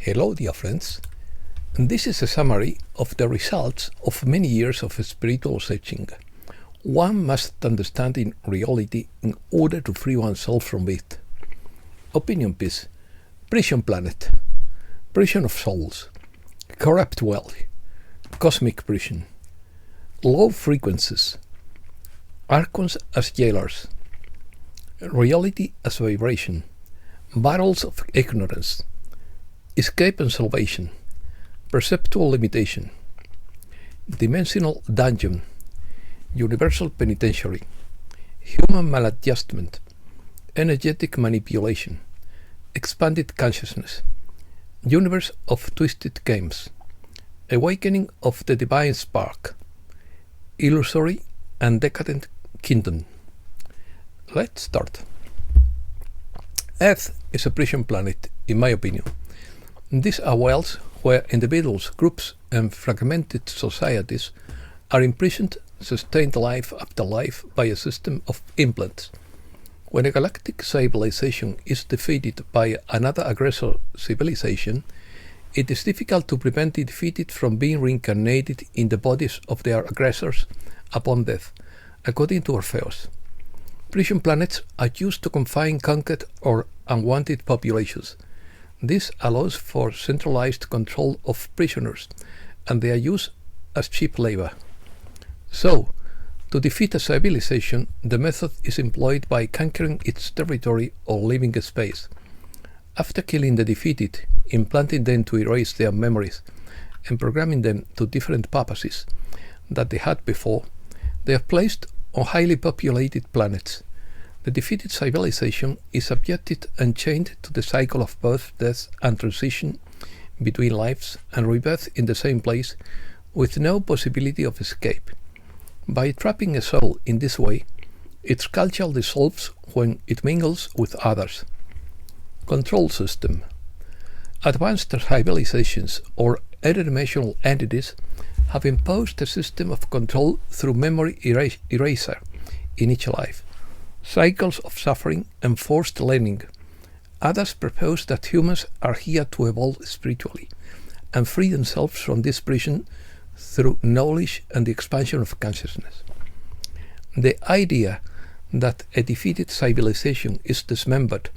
Hello, dear friends. This is a summary of the results of many years of spiritual searching. One must understand in reality in order to free oneself from it. Opinion piece, prison planet, prison of souls, corrupt wealth, cosmic prison, low frequencies, Archons as jailers, reality as vibration, battles of ignorance, escape and salvation, perceptual limitation, dimensional dungeon, universal penitentiary, human maladjustment, energetic manipulation, expanded consciousness, universe of twisted games, awakening of the divine spark, illusory and decadent kingdom. Let's start. Earth is a prison planet, in my opinion. These are worlds where individuals, groups, and fragmented societies are imprisoned, sustained life after life by a system of implants. When a galactic civilization is defeated by another aggressor civilization, it is difficult to prevent the defeated from being reincarnated in the bodies of their aggressors upon death, according to Orpheus. Prison planets are used to confine conquered or unwanted populations. This allows for centralized control of prisoners and their use as cheap labor. So, to defeat a civilization, the method is employed by conquering its territory or living space. After killing the defeated, implanting them to erase their memories, and programming them to different purposes that they had before, they are placed on highly populated planets. The defeated civilization is subjected and chained to the cycle of birth, death, and transition between lives and rebirth in the same place, with no possibility of escape. By trapping a soul in this way, its culture dissolves when it mingles with others. Control system. Advanced civilizations or interdimensional entities have imposed a system of control through memory eraser in each life, cycles of suffering and forced learning. Others propose that humans are here to evolve spiritually and free themselves from this prison through knowledge and the expansion of consciousness. The idea that a defeated civilization is dismembered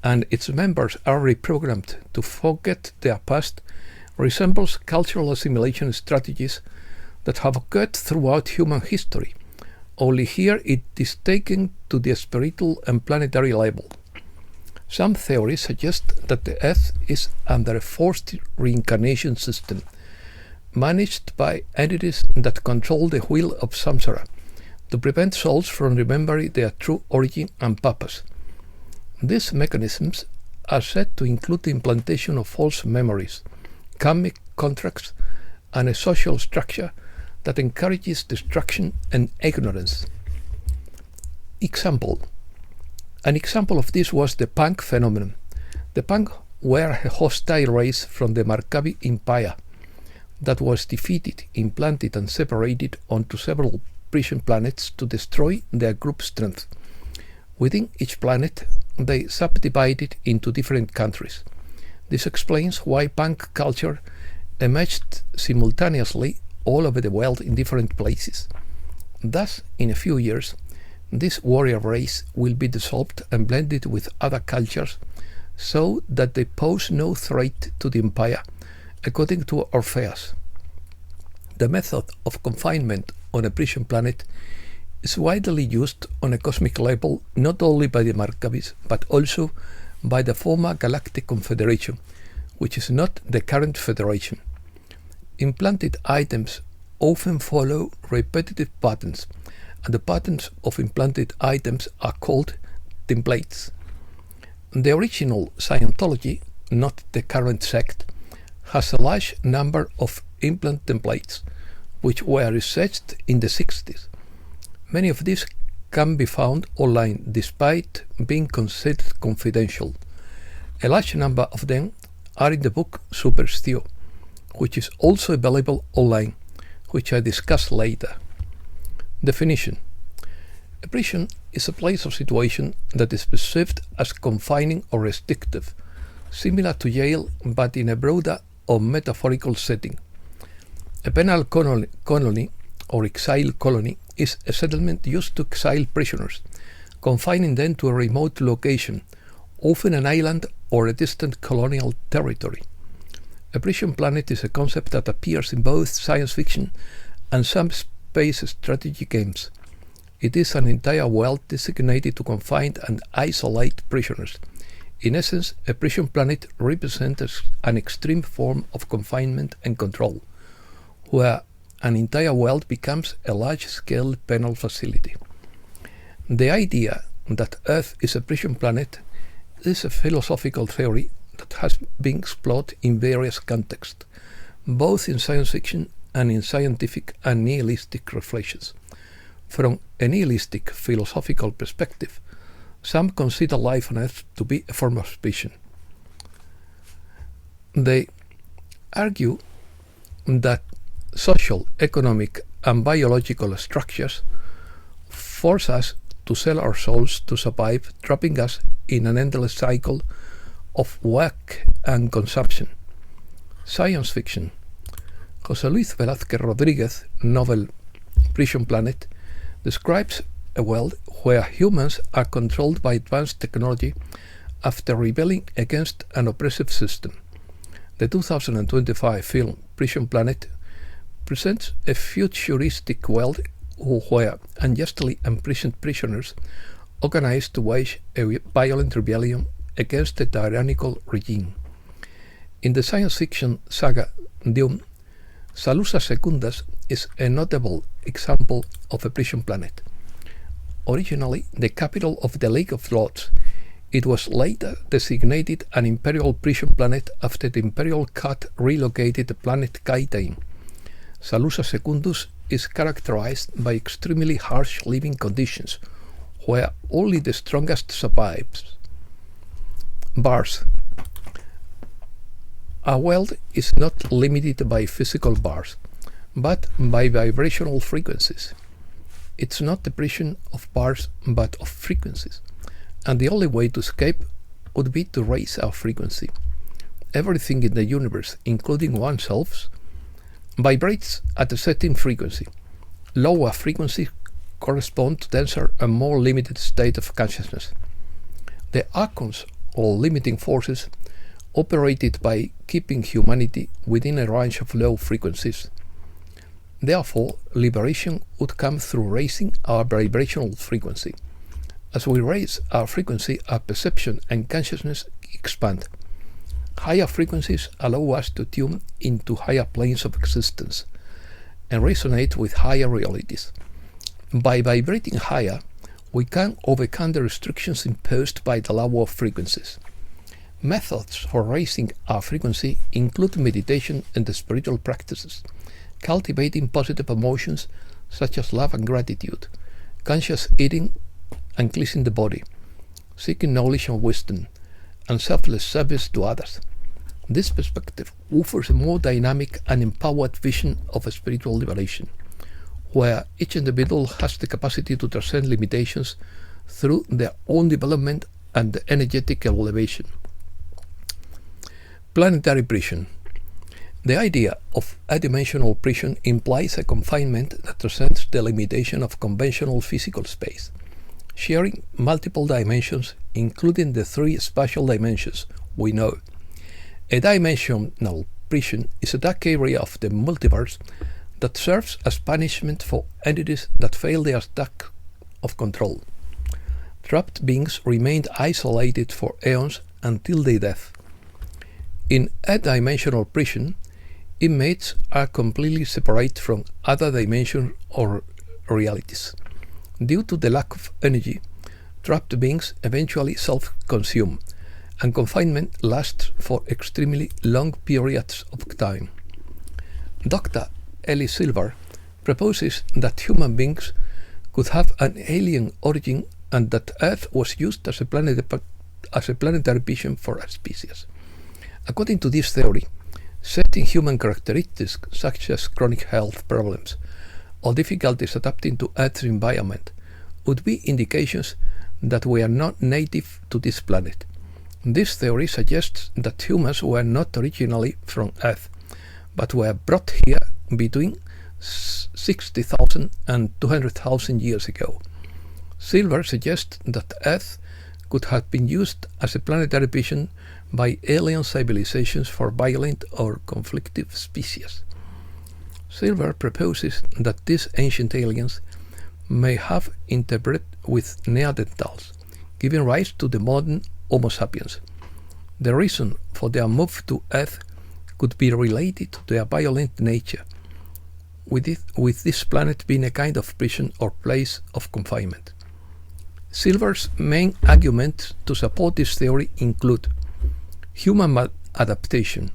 and its members are reprogrammed to forget their past resembles cultural assimilation strategies that have occurred throughout human history. Only here it is taken to the spiritual and planetary level. Some theories suggest that the Earth is under a forced reincarnation system, managed by entities that control the wheel of samsara, to prevent souls from remembering their true origin and purpose. These mechanisms are said to include the implantation of false memories, karmic contracts, and a social structure that encourages destruction and ignorance. An example of this was the punk phenomenon. The punk were a hostile race from the Markavi Empire that was defeated, implanted, and separated onto several prison planets to destroy their group strength. Within each planet, they subdivided into different countries. This explains why punk culture emerged simultaneously all over the world in different places. Thus, in a few years, this warrior race will be dissolved and blended with other cultures so that they pose no threat to the empire, according to Orpheus. The method of confinement on a prison planet is widely used on a cosmic level not only by the Markavis but also by the former Galactic Confederation, which is not the current Federation. Implanted items often follow repetitive patterns, and the patterns of implanted items are called templates. The original Scientology, not the current sect, has a large number of implant templates, which were researched in the 60s. Many of these can be found online despite being considered confidential. A large number of them are in the book Superstio, which is also available online, which I discuss later. Definition. A prison is a place or situation that is perceived as confining or restrictive, similar to jail but in a broader or metaphorical setting. A penal colony or exile colony is a settlement used to exile prisoners, confining them to a remote location, often an island or a distant colonial territory. A prison planet is a concept that appears in both science fiction and some space strategy games. It is an entire world designated to confine and isolate prisoners. In essence, a prison planet represents an extreme form of confinement and control, where an entire world becomes a large-scale penal facility. The idea that Earth is a prison planet is a philosophical theory that has been explored in various contexts, both in science fiction and in scientific and nihilistic reflections. From a nihilistic philosophical perspective, some consider life on Earth to be a form of prison. They argue that social, economic, and biological structures force us to sell our souls to survive, trapping us in an endless cycle of work and consumption. Science fiction. José Luis Velázquez Rodríguez novel Prison Planet describes a world where humans are controlled by advanced technology after rebelling against an oppressive system. The 2025 film Prison Planet presents a futuristic world where unjustly imprisoned prisoners organize to wage a violent rebellion against a tyrannical regime. In the science fiction saga Dune, Salusa Secundas is a notable example of a prison planet. Originally the capital of the League of Lords, it was later designated an imperial prison planet after the imperial cut relocated the planet Kaitain. Salusa Secundus is characterized by extremely harsh living conditions, where only the strongest survives. Bars. Our world is not limited by physical bars, but by vibrational frequencies. It's not the prison of bars, but of frequencies, and the only way to escape would be to raise our frequency. Everything in the universe, including oneself, vibrates at a certain frequency. Lower frequencies correspond to denser and more limited state of consciousness. The Archons, or limiting forces, operated by keeping humanity within a range of low frequencies. Therefore, liberation would come through raising our vibrational frequency. As we raise our frequency, our perception and consciousness expand. Higher frequencies allow us to tune into higher planes of existence and resonate with higher realities. By vibrating higher, we can overcome the restrictions imposed by the lower frequencies. Methods for raising our frequency include meditation and spiritual practices, cultivating positive emotions such as love and gratitude, conscious eating and cleansing the body, seeking knowledge and wisdom, and selfless service to others. This perspective offers a more dynamic and empowered vision of a spiritual liberation, where each individual has the capacity to transcend limitations through their own development and energetic elevation. Planetary prison. The idea of a-dimensional prison implies a confinement that transcends the limitation of conventional physical space, sharing multiple dimensions, including the three spatial dimensions we know. A dimensional prison is a dark area of the multiverse that serves as punishment for entities that fail their task of control. Trapped beings remained isolated for eons until their death. In a dimensional prison, inmates are completely separate from other dimensions or realities. Due to the lack of energy, trapped beings eventually self-consume, and confinement lasts for extremely long periods of time. Dr. Ellie Silver proposes that human beings could have an alien origin and that Earth was used as a planetary prison for a species. According to this theory, certain human characteristics such as chronic health problems or difficulties adapting to Earth's environment would be indications that we are not native to this planet. This theory suggests that humans were not originally from Earth, but were brought here between 60,000 and 200,000 years ago. Silver suggests that Earth could have been used as a planetary vision by alien civilizations for violent or conflictive species. Silver proposes that these ancient aliens may have interbred with Neanderthals, giving rise to the modern Homo sapiens. The reason for their move to Earth could be related to their violent nature, with this planet being a kind of prison or place of confinement. Silver's main arguments to support this theory include human adaptation.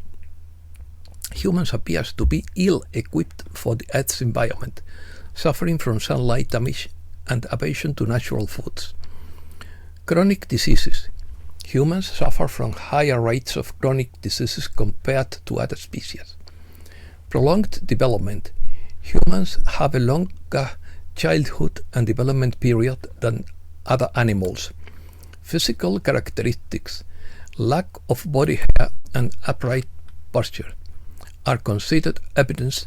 Humans appear to be ill-equipped for the Earth's environment, suffering from sunlight damage and aversion to natural foods. Chronic diseases. Humans suffer from higher rates of chronic diseases compared to other species. Prolonged development. Humans have a longer childhood and development period than other animals. Physical characteristics. Lack of body hair and upright posture are considered evidence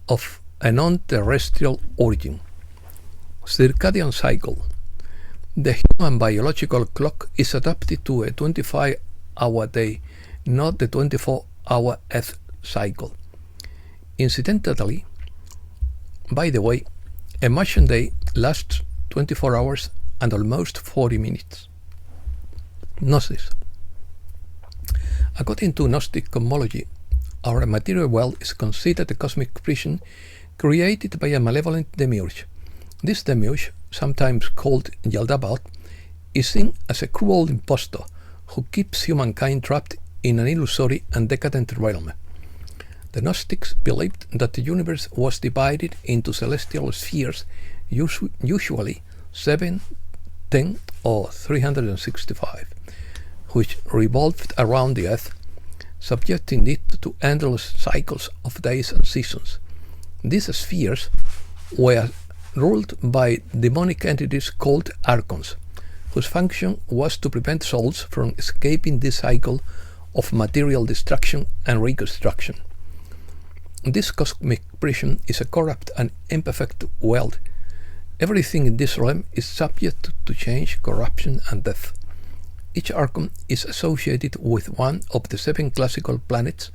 of a non-terrestrial origin. Circadian cycle. The human biological clock is adapted to a 25-hour day, not the 24-hour Earth cycle. Incidentally, by the way, a Martian day lasts 24 hours and almost 40 minutes. Gnosis. According to Gnostic cosmology, our material world is considered a cosmic prison created by a malevolent demiurge. This demiurge, sometimes called Yaldabaoth, is seen as a cruel impostor who keeps humankind trapped in an illusory and decadent realm. The Gnostics believed that the universe was divided into celestial spheres, usually 7, 10, or 365, which revolved around the Earth, subjecting it to endless cycles of days and seasons. These spheres were ruled by demonic entities called Archons, whose function was to prevent souls from escaping this cycle of material destruction and reconstruction. This cosmic prison is a corrupt and imperfect world. Everything in this realm is subject to change, corruption, and death. Each Archon is associated with one of the 7 classical planets,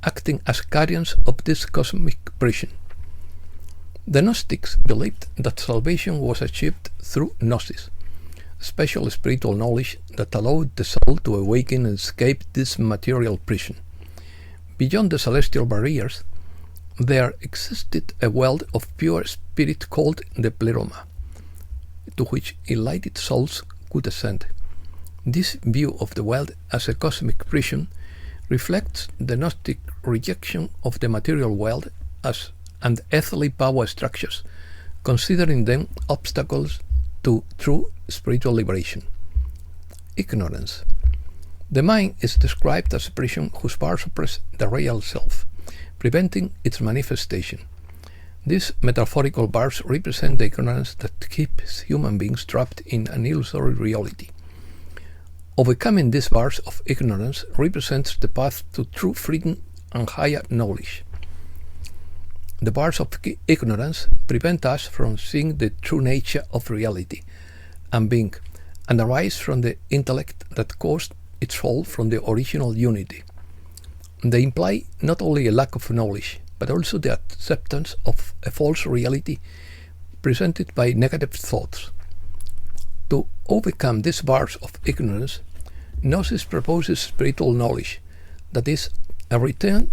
acting as guardians of this cosmic prison. The Gnostics believed that salvation was achieved through Gnosis, special spiritual knowledge that allowed the soul to awaken and escape this material prison. Beyond the celestial barriers, there existed a world of pure spirit called the Pleroma, to which enlightened souls could ascend. This view of the world as a cosmic prison reflects the Gnostic rejection of the material world and earthly power structures, considering them obstacles to true spiritual liberation. Ignorance. The mind is described as a prison whose bars suppress the real self, preventing its manifestation. These metaphorical bars represent the ignorance that keeps human beings trapped in an illusory reality. Overcoming these bars of ignorance represents the path to true freedom and higher knowledge. The bars of ignorance prevent us from seeing the true nature of reality and being, and arise from the intellect that caused its fall from the original unity. They imply not only a lack of knowledge, but also the acceptance of a false reality presented by negative thoughts. To overcome these bars of ignorance, Gnosis proposes spiritual knowledge, that is, a return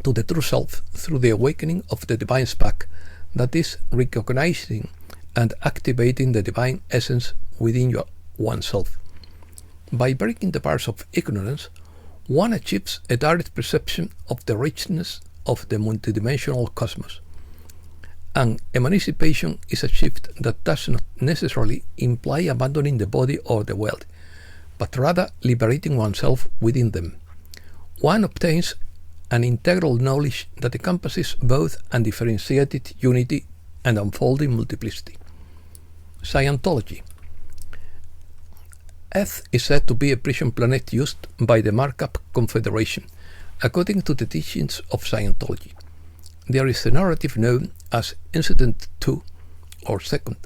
to the true self through the awakening of the divine spark, that is, recognizing and activating the divine essence within oneself. By breaking the bars of ignorance, one achieves a direct perception of the richness of the multidimensional cosmos. And emancipation is achieved that does not necessarily imply abandoning the body or the world, but rather liberating oneself within them. One obtains an integral knowledge that encompasses both undifferentiated unity and unfolding multiplicity. Scientology. Earth is said to be a prison planet used by the Markup Confederation, according to the teachings of Scientology. There is a narrative known as Incident 2, or Second,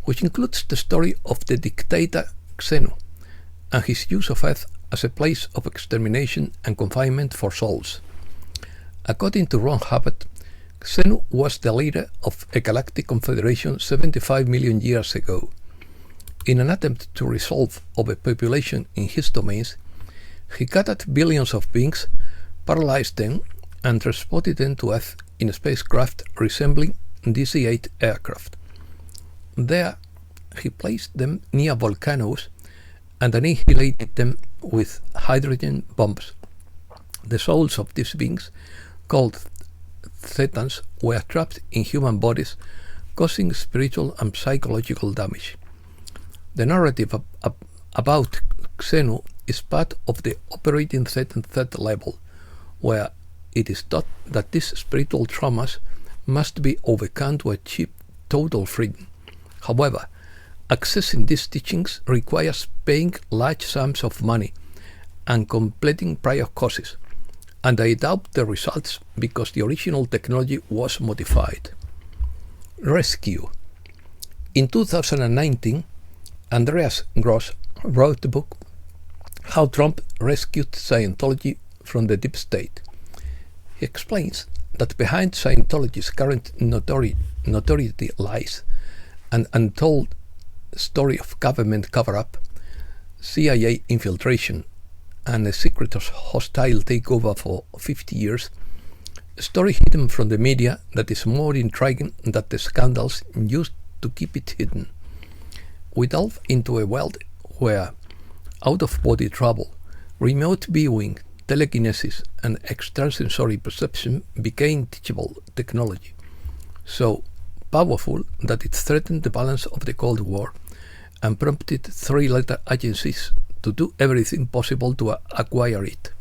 which includes the story of the dictator Xenu and his use of Earth as a place of extermination and confinement for souls. According to Ron Hubbard, Xenu was the leader of a galactic confederation 75 million years ago. In an attempt to resolve overpopulation in his domains, he gathered billions of beings, paralyzed them, and transported them to Earth in a spacecraft resembling DC-8 aircraft. There, he placed them near volcanoes and annihilated them with hydrogen bombs. The souls of these beings, called Thetans, were trapped in human bodies, causing spiritual and psychological damage. The narrative about Xenu is part of the operating Thetan third level, where it is taught that these spiritual traumas must be overcome to achieve total freedom. However, accessing these teachings requires paying large sums of money and completing prior courses, and I doubt the results because the original technology was modified. Rescue. In 2019, Andreas Gross wrote the book How Trump Rescued Scientology from the Deep State. He explains that behind Scientology's current notoriety lies an untold story of government cover-up, CIA infiltration, and a secret hostile takeover for 50 years, a story hidden from the media that is more intriguing than the scandals used to keep it hidden. We delve into a world where out-of-body travel, remote viewing, telekinesis, and extrasensory perception became teachable technology, so powerful that it threatened the balance of the Cold War and prompted three-letter agencies to do everything possible to acquire it.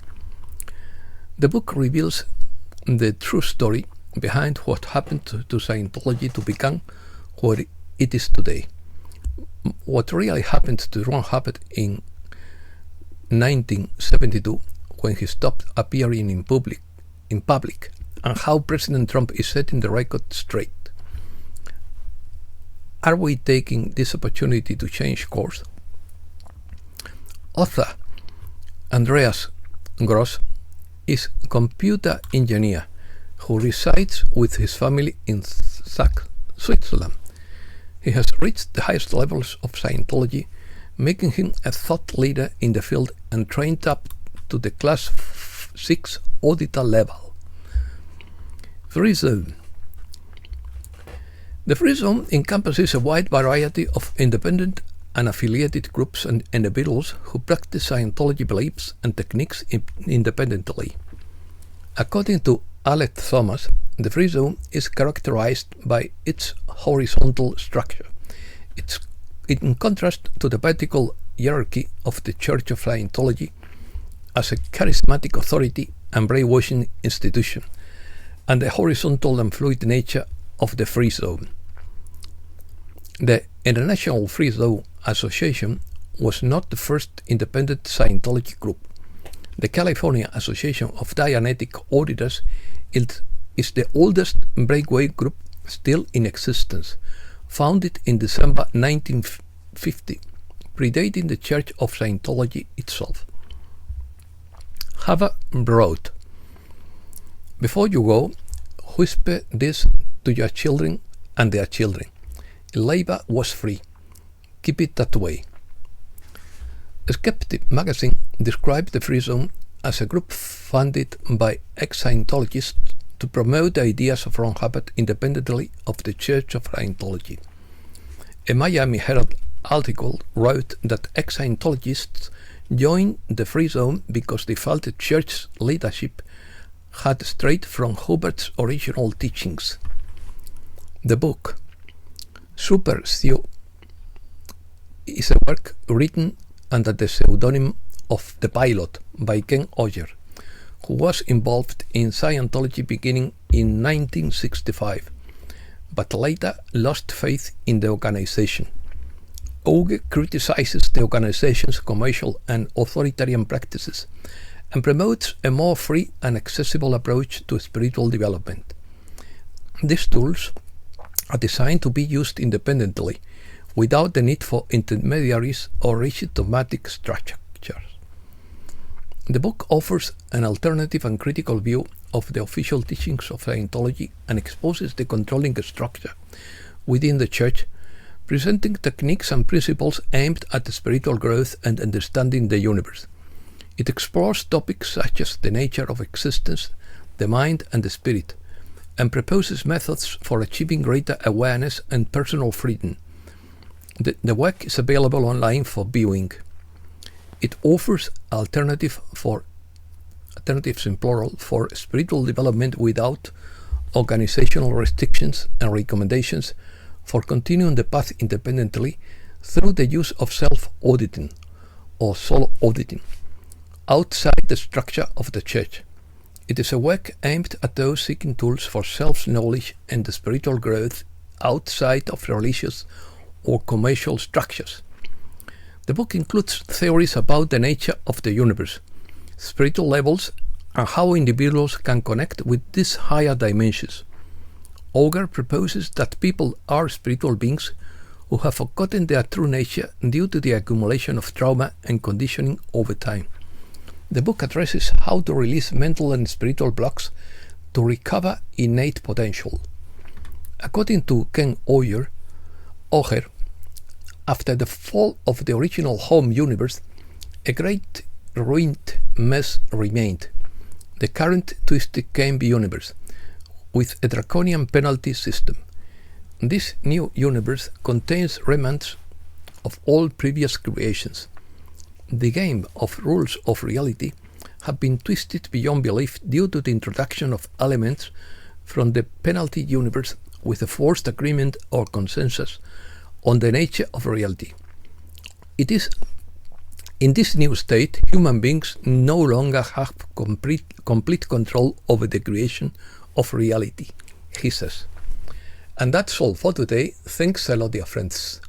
The book reveals the true story behind what happened to Scientology to become what it is today. What really happened to Ron Hubbard in 1972 when he stopped appearing in public, and how President Trump is setting the record straight. Are we taking this opportunity to change course? Author Andreas Gross is a computer engineer who resides with his family in Zug, Switzerland. He has reached the highest levels of Scientology, making him a thought leader in the field and trained up to the Class 6 auditor level. Free Zone. The Free Zone encompasses a wide variety of independent and affiliated groups and individuals who practice Scientology beliefs and techniques independently. According to Alec Thomas, the Free Zone is characterized by its horizontal structure. In contrast to the vertical hierarchy of the Church of Scientology as a charismatic authority and brainwashing institution, and the horizontal and fluid nature of the Free Zone. The International Free Zone Association was not the first independent Scientology group. The California Association of Dianetic Auditors is the oldest breakaway group still in existence, founded in December 1950, predating the Church of Scientology itself. Hubbard wrote, "Before you go, whisper this to your children and their children. Labor was free. Keep it that way." Skeptic magazine described the Free Zone as a group funded by ex-Scientologists to promote the ideas of Ron Hubbard independently of the Church of Scientology. A Miami Herald article wrote that ex-Scientologists joined the Free Zone because they felt the church's leadership had strayed from Hubbard's original teachings. The book Super Theo is a work written under the pseudonym of The Pilot by Ken Oyer, who was involved in Scientology beginning in 1965, but later lost faith in the organization. Auge criticizes the organization's commercial and authoritarian practices and promotes a more free and accessible approach to spiritual development. These tools are designed to be used independently, without the need for intermediaries or rigid dogmatic structures. The book offers an alternative and critical view of the official teachings of Scientology and exposes the controlling structure within the Church, presenting techniques and principles aimed at spiritual growth and understanding the universe. It explores topics such as the nature of existence, the mind and the spirit, and proposes methods for achieving greater awareness and personal freedom. The work is available online for viewing. It offers alternatives in plural for spiritual development without organizational restrictions and recommendations for continuing the path independently through the use of self-auditing or soul auditing outside the structure of the Church. It is a work aimed at those seeking tools for self-knowledge and spiritual growth outside of religious or commercial structures. The book includes theories about the nature of the universe, spiritual levels, and how individuals can connect with these higher dimensions. Auger proposes that people are spiritual beings who have forgotten their true nature due to the accumulation of trauma and conditioning over time. The book addresses how to release mental and spiritual blocks to recover innate potential. According to Ken Auger, after the fall of the original home universe, a great ruined mess remained, the current twisted game universe, with a draconian penalty system. This new universe contains remnants of all previous creations. The game of rules of reality have been twisted beyond belief due to the introduction of elements from the penalty universe with a forced agreement or consensus on the nature of reality. It is in this new state, human beings no longer have complete control over the creation of reality, he says. And that's all for today. Thanks a lot, dear friends.